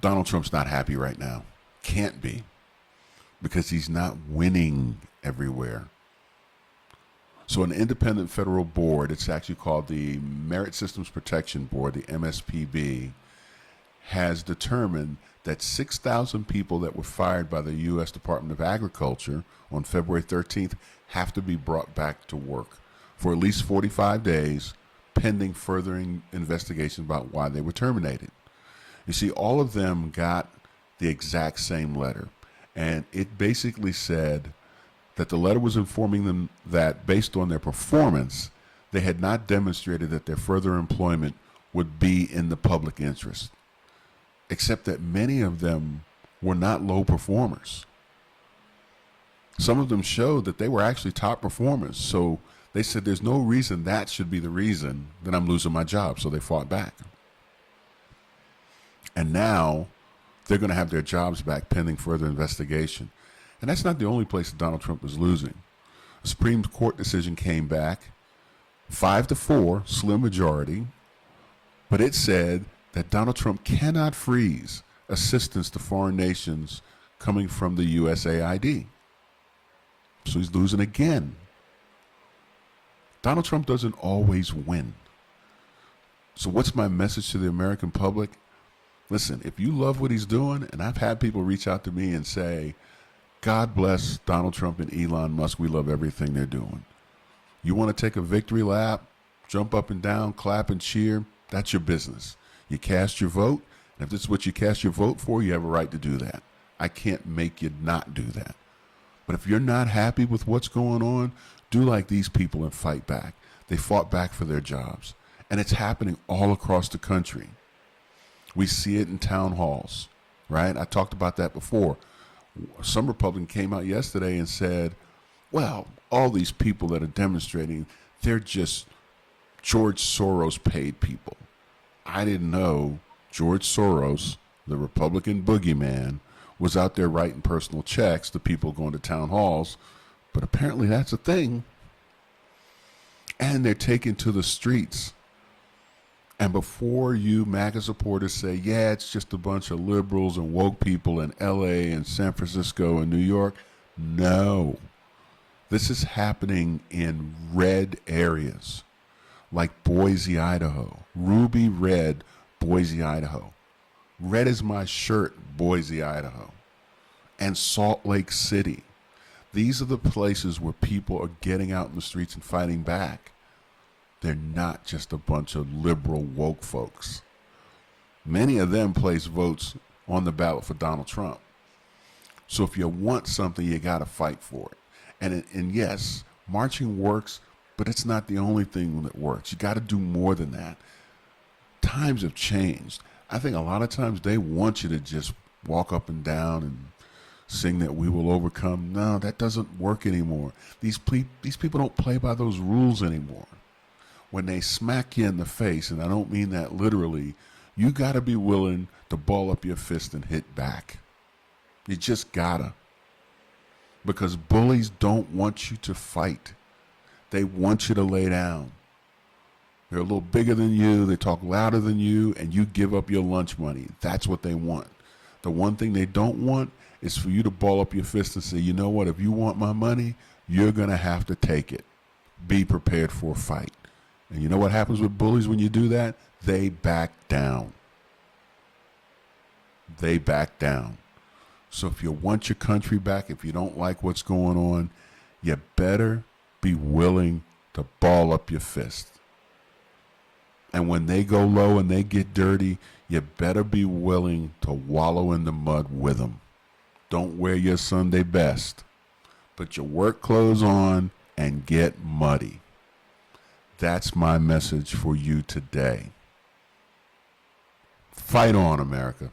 Donald Trump's not happy right now. Can't be, because he's not winning everywhere. So an independent federal board, it's actually called the Merit Systems Protection Board, the MSPB, has determined that 6,000 people that were fired by the U.S. Department of Agriculture on February 13th have to be brought back to work for at least 45 days, pending further investigation about why they were terminated. You see, all of them got the exact same letter, and it basically said that the letter was informing them that based on their performance, they had not demonstrated that their further employment would be in the public interest, except that many of them were not low performers. Some of them showed that they were actually top performers, so they said there's no reason that should be the reason that I'm losing my job, so they fought back. And now they're going to have their jobs back pending further investigation. And that's not the only place that Donald Trump is losing. A Supreme Court decision came back, 5-4, slim majority, but it said that Donald Trump cannot freeze assistance to foreign nations coming from the USAID. So he's losing again. Donald Trump doesn't always win. So what's my message to the American public? Listen, if you love what he's doing, and I've had people reach out to me and say, God bless Donald Trump and Elon Musk. We love everything they're doing. You want to take a victory lap, jump up and down, clap and cheer, that's your business. You cast your vote, and if this is what you cast your vote for, you have a right to do that. I can't make you not do that. But if you're not happy with what's going on, do like these people and fight back. They fought back for their jobs. And it's happening all across the country. We see it in town halls, right? I talked about that before. Some Republican came out yesterday and said, well, all these people that are demonstrating, they're just George Soros paid people. I didn't know George Soros, the Republican boogeyman, was out there writing personal checks to people going to town halls, but apparently that's a thing. And they're taken to the streets. And before you MAGA supporters say, yeah, it's just a bunch of liberals and woke people in LA and San Francisco and New York, no. This is happening in red areas like Boise, Idaho. Ruby red, Boise, Idaho. Red is my shirt, Boise, Idaho. And Salt Lake City. These are the places where people are getting out in the streets and fighting back. They're not just a bunch of liberal woke folks. Many of them place votes on the ballot for Donald Trump. So if you want something, you got to fight for it. And yes, marching works, but it's not the only thing that works. You got to do more than that. Times have changed. I think a lot of times they want you to just walk up and down and sing that we will overcome. No, that doesn't work anymore. These people don't play by those rules anymore. When they smack you in the face, and I don't mean that literally, you got to be willing to ball up your fist and hit back. You just gotta. Because bullies don't want you to fight. They want you to lay down. They're a little bigger than you, they talk louder than you, and you give up your lunch money. That's what they want. The one thing they don't want is for you to ball up your fist and say, you know what, if you want my money, you're going to have to take it. Be prepared for a fight. And you know what happens with bullies when you do that? They back down. They back down. So if you want your country back, if you don't like what's going on, you better be willing to ball up your fist. And when they go low and they get dirty, you better be willing to wallow in the mud with them. Don't wear your Sunday best. Put your work clothes on and get muddy. That's my message for you today. Fight on, America.